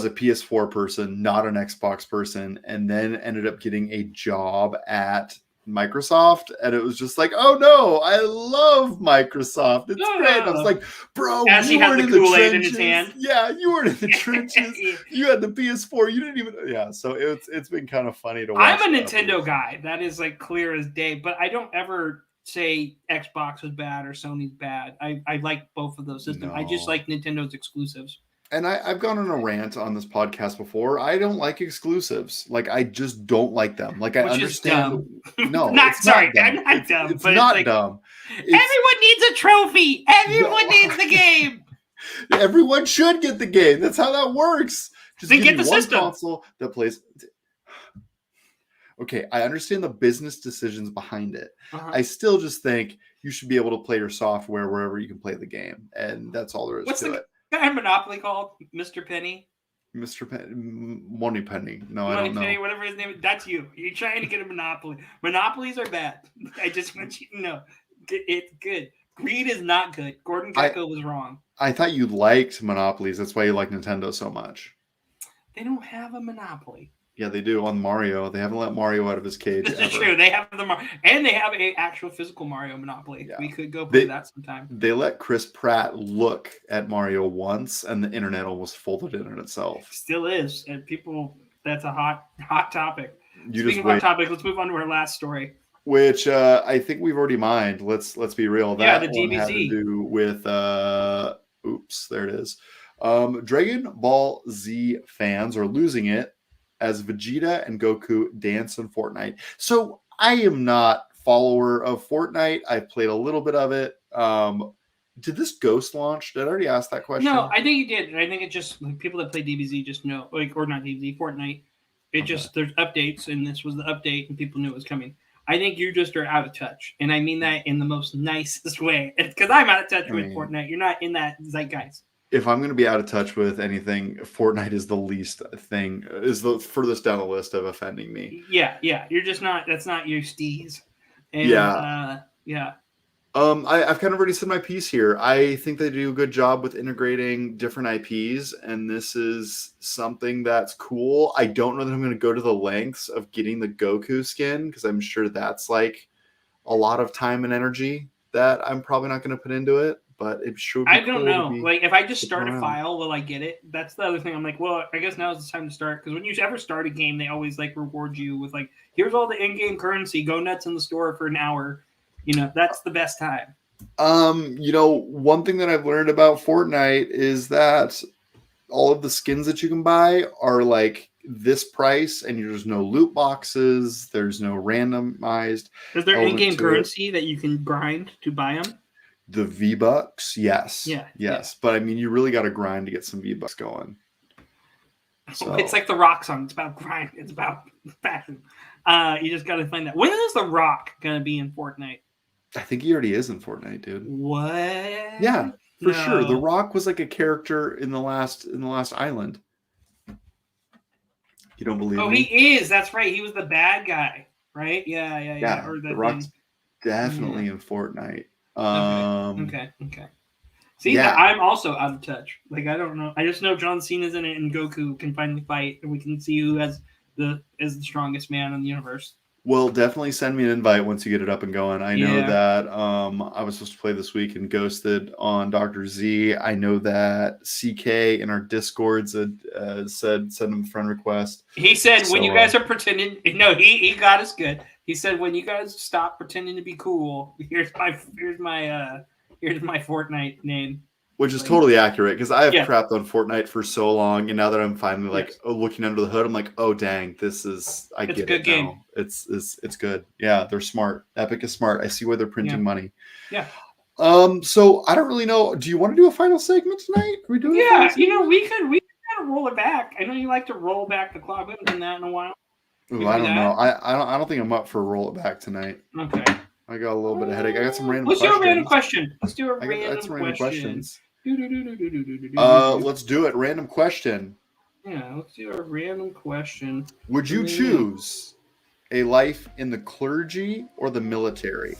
a PS4 person, not an Xbox person, and then ended up getting a job at Microsoft, and it was just like, oh no, I love Microsoft. It's great. I was like, bro, as you weren't in the trenches. In his hand. Yeah, you weren't in the trenches. You had the PS4. You didn't even. Yeah, so it's been kind of funny to watch. I'm a Nintendo guy. That is like clear as day. But I don't ever say Xbox is bad or Sony's bad. I like both of those systems. No. I just like Nintendo's exclusives. And I've gone on a rant on this podcast before. I don't like exclusives. Like, I just don't like them. Like, I understand. No, I'm not dumb. It's not dumb. Everyone needs a trophy. Everyone needs the game. Everyone should get the game. That's how that works. Just then get the system. Console that plays. Okay, I understand the business decisions behind it. I still just think you should be able to play your software wherever you can play the game. And that's all there is to it. Monopoly called Mr. Penny? Mr. Penny, Money Penny. No, Money I don't know. Penny, whatever his name is. That's you. You're trying to get a monopoly. Monopolies are bad. I just want you to know. It's good. Greed is not good. Gordon Gekko was wrong. I thought you liked monopolies. That's why you like Nintendo so much. They don't have a monopoly. Yeah, they do on Mario. They haven't let Mario out of his cage. This is true. They have and they have an actual physical Mario Monopoly. Yeah. We could go play that sometime. They let Chris Pratt look at Mario once, and the internet almost folded in on itself. Still is, and people. That's a hot topic. Speaking of hot topic, let's move on to our last story. Which I think we've already mined. Let's be real. That the DBZ one had to do with. Oops, there it is. Dragon Ball Z fans are losing it as Vegeta and Goku dance in Fortnite. So I am not follower of Fortnite. I've played a little bit of it. Did this Ghost launch? Did I already ask that question? No, I think you did. I think it just like people that play DBZ just know, like, or not DBZ, Fortnite. It just there's updates, and this was the update, and people knew it was coming. I think you just are out of touch, and I mean that in the most nicest way. Because I'm out of touch with Fortnite. You're not in that zeitgeist. If I'm going to be out of touch with anything, Fortnite is the least thing, is the furthest down the list of offending me. Yeah. You're just not, that's not your steez. And, yeah. I've kind of already said my piece here. I think they do a good job with integrating different IPs, and this is something that's cool. I don't know that I'm going to go to the lengths of getting the Goku skin, because I'm sure that's like a lot of time and energy that I'm probably not going to put into it. But it should be I don't know. Like, if I just start a file, will I get it? That's the other thing. I'm like, well, I guess now is the time to start. Because when you ever start a game, they always, like, reward you with, like, here's all the in-game currency. Go nuts in the store for an hour. You know, that's the best time. One thing that I've learned about Fortnite is that all of the skins that you can buy are, like, this price, and there's no loot boxes. There's no randomized. Is there in-game currency that you can grind to buy them? The V-Bucks, yes. Yes. Yeah. But I mean, you really got to grind to get some V-Bucks going. So. It's like the Rock song. It's about grind. It's about fashion. You just got to find that. When is the Rock gonna be in Fortnite? I think he already is in Fortnite, dude. What? Yeah, for sure. The Rock was like a character in the last island. You don't believe me? Oh, he is. That's right. He was the bad guy, right? Yeah. Or the Rock's definitely in Fortnite. Okay. See, I'm also out of touch. Like, I don't know. I just know John Cena's in it, and Goku can finally fight, and we can see who is the strongest man in the universe. Well, definitely send me an invite once you get it up and going. I know that I was supposed to play this week and ghosted on Dr. Z. I know that CK in our Discords said send him a friend request. He said when you guys are pretending. No, he got us good. He said when you guys stop pretending to be cool, here's my Fortnite name. Which is totally accurate, because I have crapped on Fortnite for so long, and now that I'm finally looking under the hood, I'm like, oh dang, it's a good game. Now. It's good. Yeah, they're smart. Epic is smart. I see why they're printing money. Yeah. So I don't really know. Do you want to do a final segment tonight? Are we doing? Yeah, we could kind of roll it back. I know you like to roll back the clock. We haven't done that in a while. Ooh, I don't know. I don't think I'm up for roll it back tonight. Okay. I got a little bit of headache. I got some random. Let's do a random question. Let's do a random questions. Let's do it. Random question. Yeah, let's do a random question. Would you choose a life in the clergy or the military?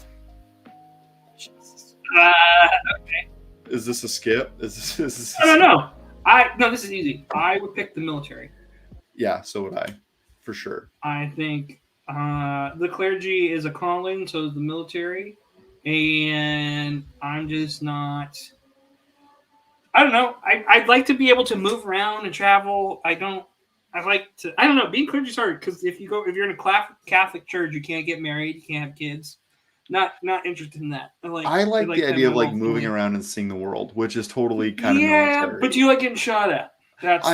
Okay. Is this a skip? Is this No. No, this is easy. I would pick the military. Yeah, so would I, for sure. I think the clergy is a calling, so is the military, and I'm just not. I don't know. I'd like to be able to move around and travel. I don't know. Being clergy is hard because if you're in a Catholic church, you can't get married, you can't have kids. Not interested in that. I like the idea of like moving around and seeing the world, which is totally kind of military. But do you like getting shot at?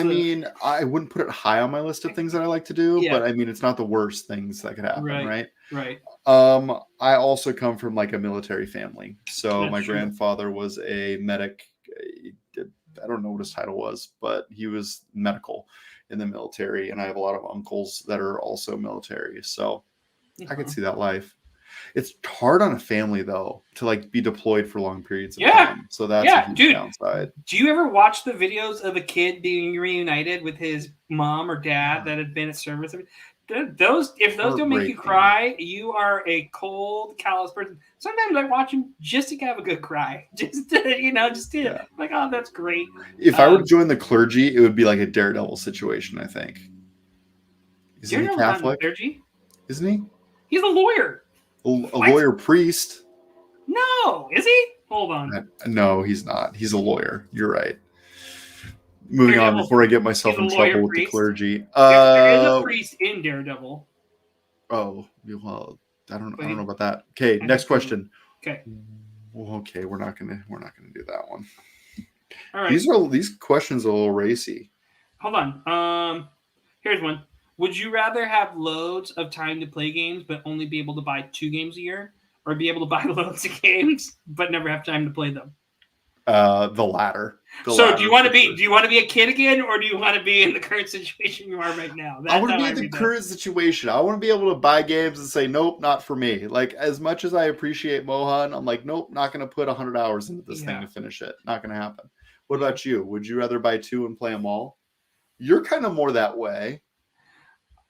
mean, I wouldn't put it high on my list of things that I like to do, but I mean, it's not the worst things that could happen, right? Right. I also come from like a military family, so That's my true. grandfather was a medic. I don't know what his title was, but he was medical in the military, and I have a lot of uncles that are also military, so I could see that life. It's hard on a family though to like be deployed for long periods of time. So that's a huge downside. Do you ever watch the videos of a kid being reunited with his mom or dad that had been at service? If those don't make you cry, you are a cold, callous person. Sometimes I watch them just to have a good cry, like, oh, that's great. If I were to join the clergy, it would be like a Daredevil situation, I think. Isn't he Catholic? Clergy? Isn't he? He's a lawyer. A lawyer priest. No, is he? Hold on. No, he's not. He's a lawyer. You're right. Moving on before I get myself in trouble with the clergy. There is a priest in Daredevil. Oh, well, I don't know about that. Okay, next question. Okay. Well, okay, we're not gonna do that one. All right. These questions are a little racy. Hold on. Here's one. Would you rather have loads of time to play games but only be able to buy 2 games a year, or be able to buy loads of games but never have time to play them? The latter. Do you want to be a kid again, or do you want to be in the current situation you are right now? I want to be in the current situation. I want to be able to buy games and say, nope, not for me. Like, as much as I appreciate Mohan, I'm like, nope, not going to put 100 hours into this thing to finish it. Not going to happen. What about you? Would you rather buy 2 and play them all? You're kind of more that way.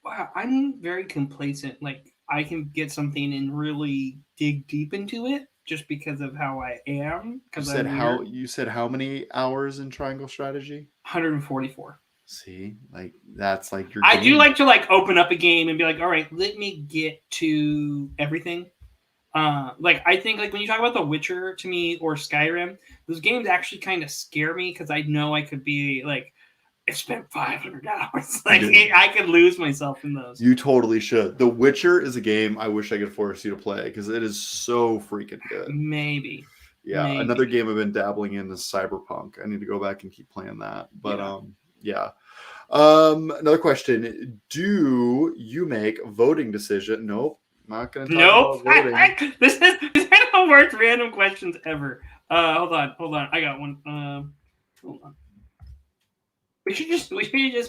Wow, I'm very complacent. Like, I can get something and really dig deep into it just because of how I am. You said how many hours in Triangle Strategy? 144. See, like that's like your. I do like to like open up a game and be like, all right, let me get to everything. Like I think like when you talk about The Witcher to me or Skyrim, those games actually kind of scare me because I know I could be like. I spent 500 hours. Like I could lose myself in those. You totally should. The Witcher is a game I wish I could force you to play because it is so freaking good. Maybe. Another game I've been dabbling in is Cyberpunk. I need to go back and keep playing that. But another question: do you make voting decision? Nope, not going to talk about voting. This is the worst random questions ever. Hold on. I got one. Hold on. We should just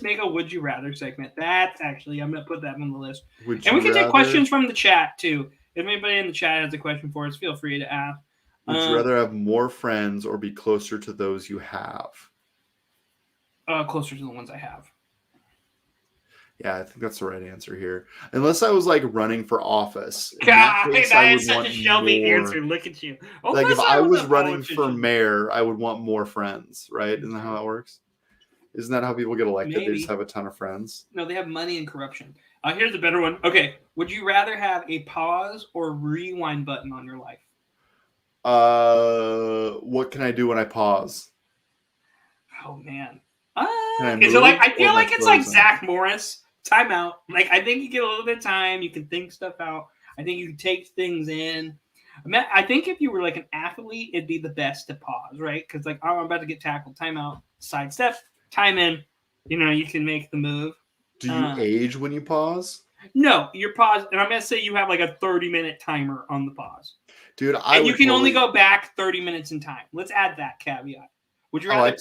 make a would you rather segment. That's actually I'm gonna put that on the list. We can take questions from the chat too. If anybody in the chat has a question for us, feel free to ask. Would you rather have more friends or be closer to those you have? Closer to the ones I have. Yeah, I think that's the right answer here. Unless I was like running for office. God, that is such a Shelby answer. Look at you. Like if I was running for mayor, I would want more friends, right? Isn't that how that works? Isn't that how people get elected? Maybe. They just have a ton of friends. No, they have money and corruption. Here's a better one. Okay, would you rather have a pause or rewind button on your life? What can I do when I pause? Oh man, is it like I feel like it's like Zach Morris timeout? Like I think you get a little bit of time, you can think stuff out. I think you can take things in. I think if you were like an athlete, it'd be the best to pause, right? Because like I'm about to get tackled, timeout, sidestep. Time in, you can make the move. Do you age when you pause? No, you're pause, and I'm gonna say you have like a 30-minute timer on the pause, dude. You can only go back 30 minutes in time. Let's add that caveat. Would you rather?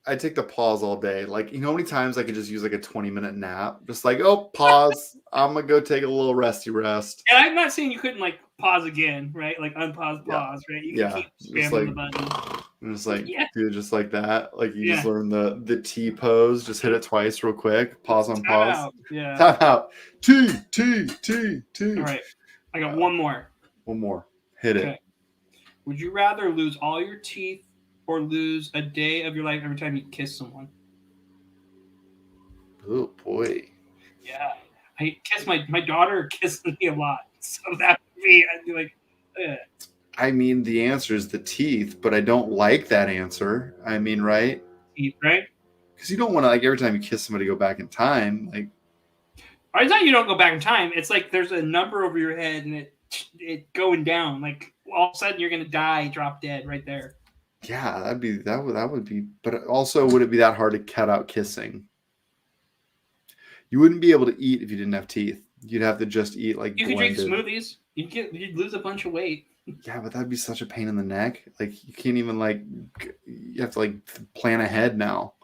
I take the pause all day. Like how many times I could just use like a 20-minute nap, just like pause. I'm gonna go take a little resty rest. And I'm not saying you couldn't like pause again, right? Like unpause, pause, right? You can keep spamming the button. And it's like, Yeah. do it just like that. Like you just learn the T pose. Just hit it twice real quick. Pause on pause. Out. Yeah. Time out. T. All right. I got one more. One more. Hit it. Would you rather lose all your teeth or lose a day of your life every time you kiss someone? Oh boy. Yeah. I kiss my daughter kisses me a lot. So that would be, I'd be like, ugh. I mean, the answer is the teeth, but I don't like that answer. I mean, right? Teeth, right? Because you don't want to, like, every time you kiss somebody, go back in time. Like, it's not you don't go back in time. It's like there's a number over your head and it going down. Like all of a sudden you're gonna die, drop dead right there. Yeah, that would be. But also, would it be that hard to cut out kissing? You wouldn't be able to eat if you didn't have teeth. You'd have to just eat like you blended. could drink smoothies. You'd lose a bunch of weight. Yeah, but that'd be such a pain in the neck. Like you can't even like. You have to like plan ahead now.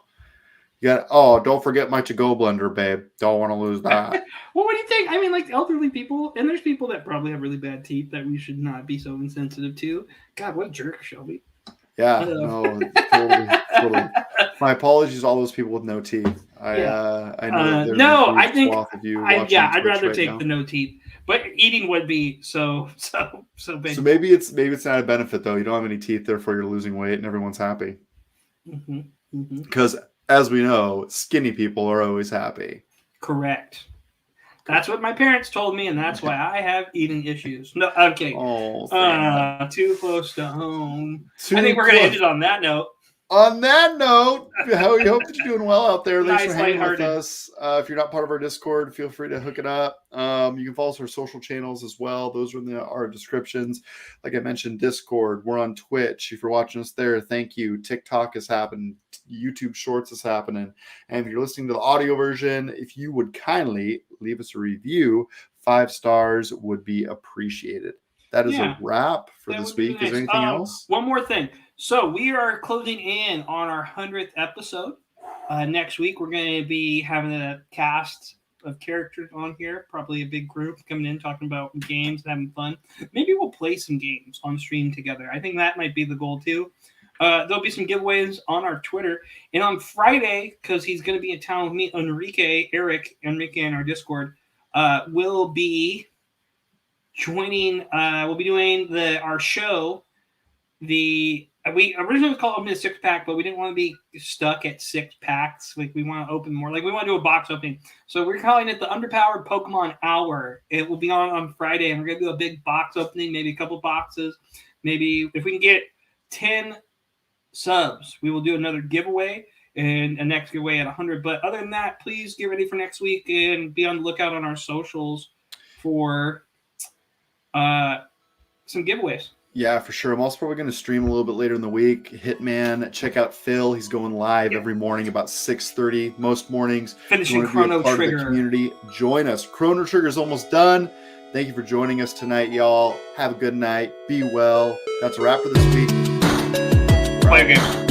You got don't forget my to-go blender, babe. Don't want to lose that. Well, what do you think? I mean, like elderly people, and there's people that probably have really bad teeth that we should not be so insensitive to. God, what a jerk, Shelby. Yeah, no, totally. My apologies to all those people with no teeth. I know. No, I think. I'd rather take the no teeth, but eating would be so big. So maybe it's not a benefit though. You don't have any teeth, therefore you're losing weight, and everyone's happy. Because as we know, skinny people are always happy. Correct. That's what my parents told me, and that's why I have eating issues. No, I'm kidding. Oh, too close to home. I think we're going to end it on that note. On that note, we hope that you're doing well out there. Thanks Nice, for hanging with us. If you're not part of our Discord, feel free to hook it up. You can follow us our social channels as well. Those are in our descriptions. Like I mentioned, Discord. We're on Twitch. If you're watching us there, thank you. TikTok is happening. YouTube Shorts is happening. And if you're listening to the audio version, if you would kindly leave us a review, 5 stars would be appreciated. That is a wrap for this week. Nice. Is there anything else? One more thing. So we are closing in on our 100th episode. Next week, we're going to be having a cast of characters on here, probably a big group coming in, talking about games and having fun. Maybe we'll play some games on stream together. I think that might be the goal, too. There'll be some giveaways on our Twitter. And on Friday, because he's going to be in town with me, Eric, Enrique in our Discord, will be joining. We'll be doing our show. We originally called it a 6-pack, but we didn't want to be stuck at 6 packs. Like we want to open more. Like we want to do a box opening. So we're calling it the Underpowered Pokemon Hour. It will be on Friday, and we're gonna do a big box opening, maybe a couple boxes. Maybe if we can get 10 subs, we will do another giveaway and a next giveaway at 100. But other than that, please get ready for next week and be on the lookout on our socials for some giveaways. Yeah, for sure. I'm also probably going to stream a little bit later in the week. Hitman, check out Phil. He's going live every morning about 6:30 most mornings. Finishing Chrono Trigger. Community, join us. Chrono Trigger is almost done. Thank you for joining us tonight, y'all. Have a good night. Be well. That's a wrap for this week. Play a game.